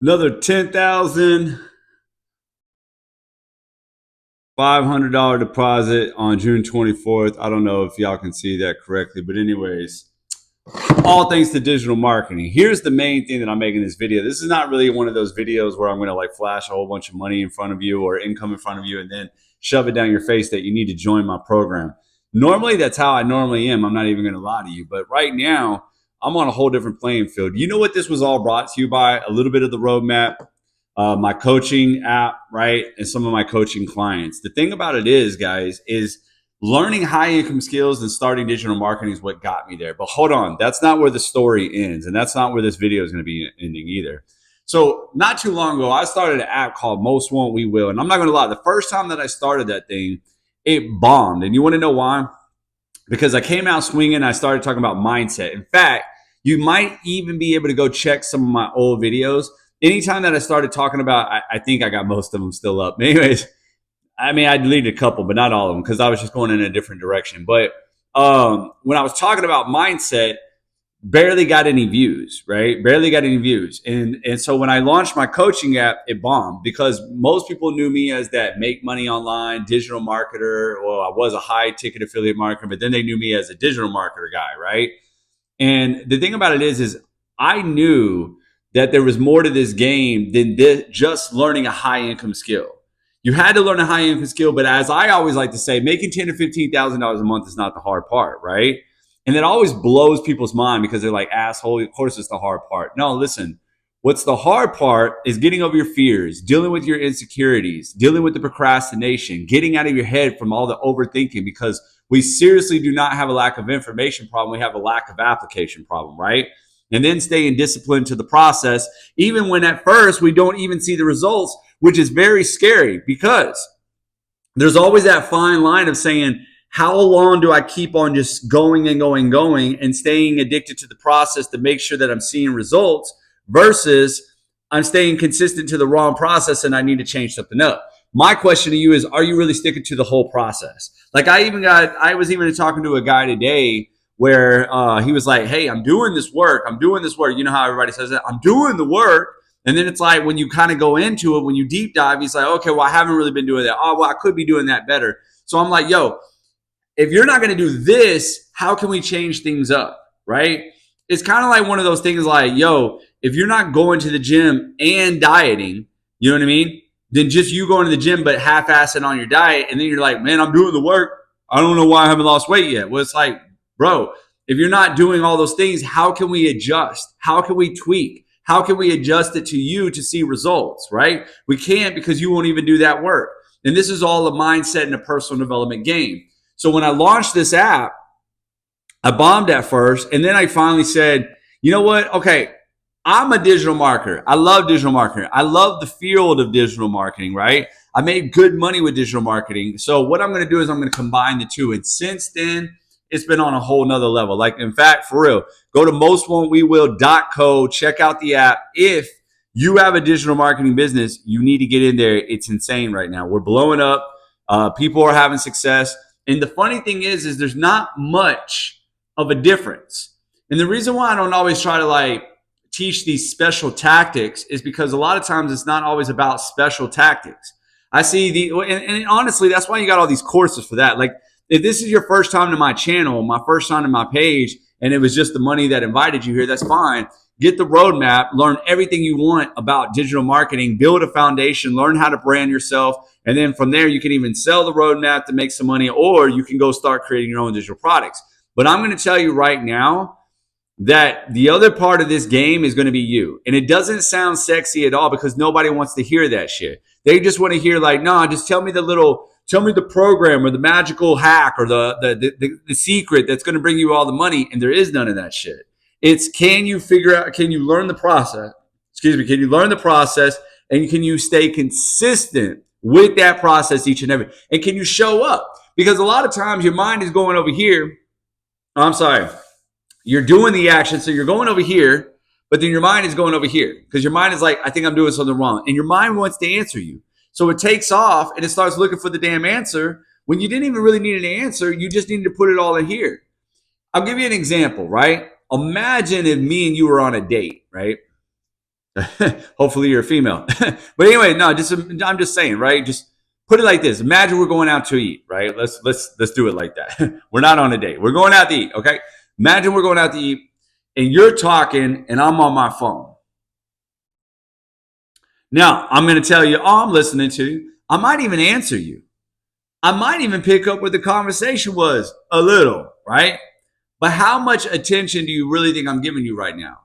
Another $10,500 deposit on June 24th. I don't know if y'all can see that correctly, but anyways, all thanks to digital marketing. Here's the main thing that I'm making this video. This is not really one of those videos where I'm going to like flash a whole bunch of money in front of you or income in front of you and then shove it down your face that you need to join my program. Normally, that's how I normally am. I'm not even going to lie to you. But right now, I'm on a whole different playing field. You know what this was all brought to you by? A little bit of the roadmap, my coaching app, right? And some of my coaching clients. The thing about it is, guys, is learning high income skills and starting digital marketing is what got me there. But hold on, that's not where the story ends. And that's not where this video is going to be ending either. So not too long ago, I started an app called Most Won't We Will. And I'm not going to lie, the first time that I started that thing, it bombed. And you want to know why? Because I came out swinging. I started talking about mindset. In fact, you might even be able to go check some of my old videos. Anytime that I started talking about, I think I got most of them still up. But anyways, I mean, I deleted a couple, but not all of them because I was just going in a different direction. But when I was talking about mindset, barely got any views, right? Barely got any views. And so when I launched my coaching app, it bombed because most people knew me as that make money online digital marketer. Well, I was a high ticket affiliate marketer, but then they knew me as a digital marketer guy, right? And the thing about it is I knew that there was more to this game than just learning a high income skill. You had to learn a high income skill, but as I always like to say, making $10,000 to $15,000 a month is not the hard part, right? And that always blows people's mind because they're like, asshole, of course it's the hard part. No, listen, what's the hard part is getting over your fears, dealing with your insecurities, dealing with the procrastination, getting out of your head from all the overthinking because we seriously do not have a lack of information problem. We have a lack of application problem, right? And then staying disciplined to the process, even when at first we don't even see the results, which is very scary because there's always that fine line of saying, how long do I keep on just going and going and going and staying addicted to the process to make sure that I'm seeing results versus I'm staying consistent to the wrong process and I need to change something up. My question to you is, are you really sticking to the whole process? Like I was even talking to a guy today where he was like, hey, I'm doing this work. I'm doing this work. You know how everybody says that? I'm doing the work. And then it's like when you kind of go into it, when you deep dive, he's like, okay, well, I haven't really been doing that. Oh, well, I could be doing that better. So I'm like, yo, if you're not going to do this, how can we change things up? Right? It's kind of like one of those things like, yo, if you're not going to the gym and dieting, you know what I mean? Then just you going to the gym, but half-assing on your diet. And then you're like, man, I'm doing the work. I don't know why I haven't lost weight yet. Well, it's like, bro, if you're not doing all those things, how can we adjust? How can we tweak? How can we adjust it to you to see results, right? We can't because you won't even do that work. And this is all a mindset and a personal development game. So when I launched this app, I bombed at first. And then I finally said, you know what? Okay, I'm a digital marketer. I love digital marketing. I love the field of digital marketing, right? I made good money with digital marketing. So what I'm going to do is I'm going to combine the two. And since then, it's been on a whole nother level. Like, in fact, for real, go to mostwon'twewill.co, check out the app. If you have a digital marketing business, you need to get in there. It's insane right now. We're blowing up. People are having success. And the funny thing is there's not much of a difference. And the reason why I don't always try to like teach these special tactics is because a lot of times it's not always about special tactics. I see and honestly, that's why you got all these courses for that. Like, if this is your first time to my channel, my first time to my page, and it was just the money that invited you here, that's fine. Get the roadmap, learn everything you want about digital marketing, build a foundation, learn how to brand yourself. And then from there, you can even sell the roadmap to make some money, or you can go start creating your own digital products. But I'm going to tell you right now that the other part of this game is going to be you. And it doesn't sound sexy at all because nobody wants to hear that shit. They just want to hear like, no, just tell me the program or the magical hack or the secret that's going to bring you all the money. And there is none of that shit. It's, can you learn the process? Can you learn the process and can you stay consistent with that process each and every, and can you show up? Because a lot of times your mind is going over here. Oh, I'm sorry. You're doing the action. So you're going over here, but then your mind is going over here because your mind is like, I think I'm doing something wrong. And your mind wants to answer you. So it takes off and it starts looking for the damn answer when you didn't even really need an answer. You just needed to put it all in here. I'll give you an example, right? Imagine if me and you were on a date, right? Hopefully you're a female. But anyway, no, I'm just saying, right? Just put it like this. Imagine we're going out to eat, right? Let's do it like that. We're not on a date. We're going out to eat, okay? Imagine we're going out to eat and you're talking and I'm on my phone. Now, I'm going to tell you, oh, I'm listening to you. I might even answer you. I might even pick up what the conversation was a little, right? But how much attention do you really think I'm giving you right now?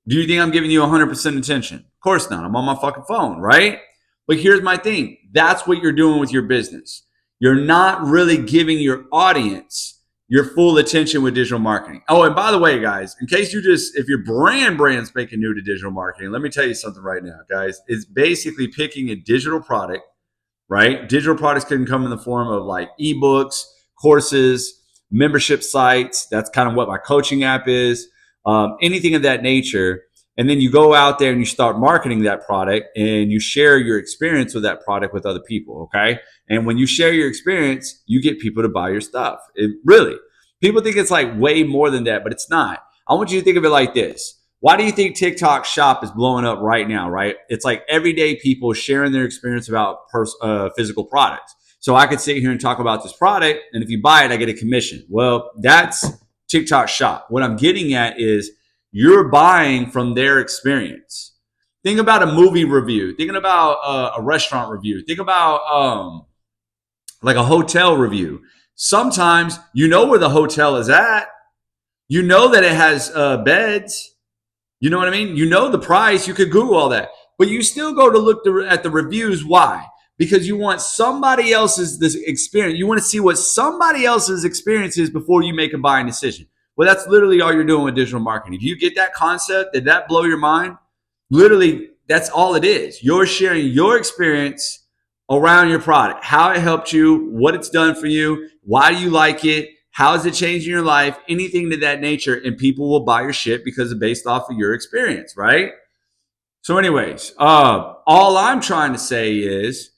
Do you think I'm giving you 100% attention? Of course not. I'm on my fucking phone, right? But here's my thing. That's what you're doing with your business. You're not really giving your audience your full attention with digital marketing. Oh, and by the way, guys, in case if your brand spanking new to digital marketing, let me tell you something right now, guys. It's basically picking a digital product, right? Digital products can come in the form of like ebooks, courses, membership sites. That's kind of what my coaching app is. Anything of that nature. And then you go out there and you start marketing that product and you share your experience with that product with other people. Okay. And when you share your experience, you get people to buy your stuff. People think it's like way more than that, but it's not. I want you to think of it like this. Why do you think TikTok Shop is blowing up right now, right? It's like everyday people sharing their experience about physical products. So I could sit here and talk about this product, and if you buy it, I get a commission. Well, that's TikTok Shop. What I'm getting at is you're buying from their experience. Think about a movie review. Thinking about a restaurant review. Think about like a hotel review. Sometimes you know where the hotel is at. You know that it has beds. You know what I mean? You know the price. You could Google all that. But you still go to look at the reviews. Why? Because you want somebody else's this experience. You want to see what somebody else's experience is before you make a buying decision. Well, that's literally all you're doing with digital marketing. Do you get that concept? Did that blow your mind? Literally, that's all it is. You're sharing your experience around your product, how it helped you, what it's done for you, why do you like it, how is it changing your life, anything to that nature, and people will buy your shit because it's based off of your experience, right? So anyways, all I'm trying to say is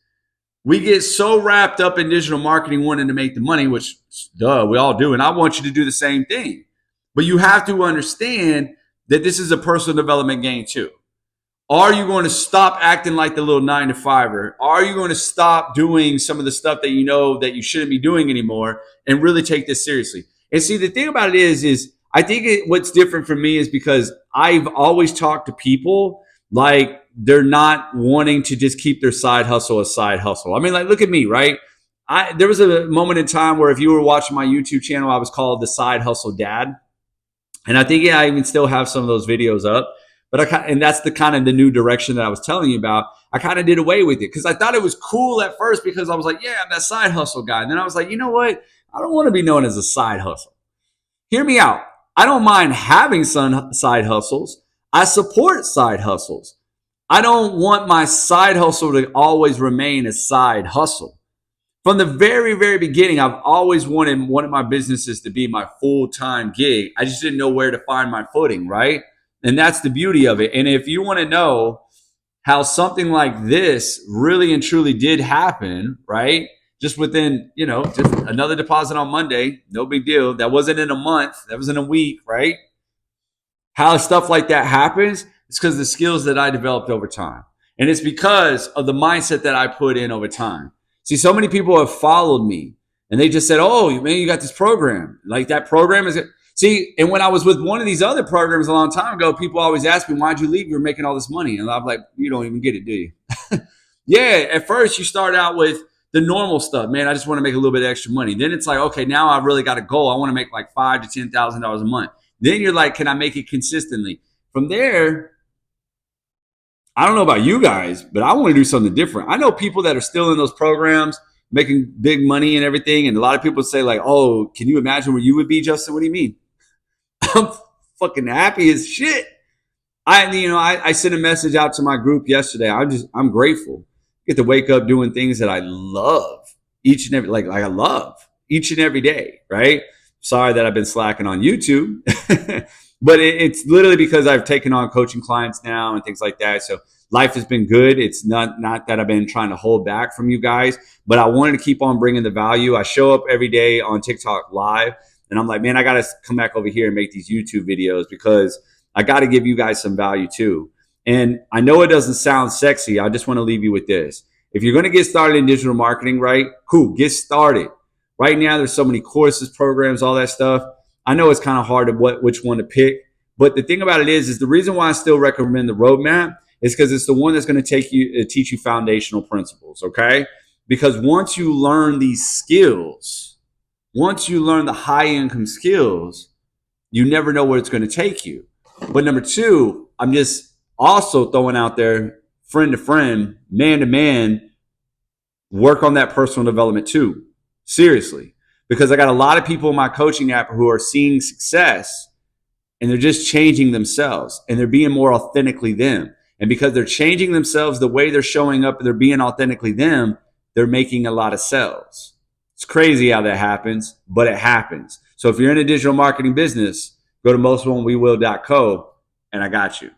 we get so wrapped up in digital marketing wanting to make the money, which, duh, we all do, and I want you to do the same thing. But you have to understand that this is a personal development game too. Are you going to stop acting like the little 9-to-5er? Are you going to stop doing some of the stuff that you know that you shouldn't be doing anymore and really take this seriously? And see, the thing about it is I think what's different for me is because I've always talked to people like they're not wanting to just keep their side hustle a side hustle. I mean, like, look at me, right? There was a moment in time where if you were watching my YouTube channel, I was called the Side Hustle Dad. And I think I even still have some of those videos up. But and that's the kind of the new direction that I was telling you about. I kind of did away with it because I thought it was cool at first because I was like, yeah, I'm that side hustle guy. And then I was like, you know what? I don't want to be known as a side hustle. Hear me out. I don't mind having some side hustles. I support side hustles. I don't want my side hustle to always remain a side hustle. From the very, very beginning, I've always wanted one of my businesses to be my full-time gig. I just didn't know where to find my footing, right? And that's the beauty of it. And if you want to know how something like this really and truly did happen, right? Just within, just another deposit on Monday, no big deal. That wasn't in a month. That was in a week, right? How stuff like that happens, it's because of the skills that I developed over time. And it's because of the mindset that I put in over time. See, so many people have followed me and they just said, oh, man, you got this program. Like that program is... See, and when I was with one of these other programs a long time ago, people always ask me, why'd you leave? You were making all this money. And I'm like, you don't even get it, do you? Yeah, at first you start out with the normal stuff. Man, I just want to make a little bit of extra money. Then it's like, okay, now I've really got a goal. I want to make like $5,000 to $10,000 a month. Then you're like, can I make it consistently? From there, I don't know about you guys, but I want to do something different. I know people that are still in those programs making big money and everything. And a lot of people say like, oh, can you imagine where you would be, Justin? What do you mean? I'm fucking happy as shit. I sent a message out to my group yesterday. I'm grateful. I get to wake up doing things that I love each and every, like I love each and every day, right? Sorry that I've been slacking on YouTube, but it's literally because I've taken on coaching clients now and things like that. So life has been good. It's not that I've been trying to hold back from you guys, but I wanted to keep on bringing the value. I show up every day on TikTok live. And I'm like, man, I got to come back over here and make these YouTube videos because I got to give you guys some value too. And I know it doesn't sound sexy. I just want to leave you with this. If you're going to get started in digital marketing, right? Cool, get started. Right now, there's so many courses, programs, all that stuff. I know it's kind of hard to which one to pick. But the thing about it is the reason why I still recommend the roadmap is because it's the one that's going to teach you foundational principles, okay? Because once you learn these skills, once you learn the high income skills, you never know where it's going to take you. But number two, I'm just also throwing out there, friend to friend, man to man, work on that personal development too. Seriously. Because I got a lot of people in my coaching app who are seeing success and they're just changing themselves and they're being more authentically them. And because they're changing themselves, the way they're showing up, they're being authentically them, they're making a lot of sales. It's crazy how that happens, but it happens. So if you're in a digital marketing business, go to mostwon'twewill.co and I got you.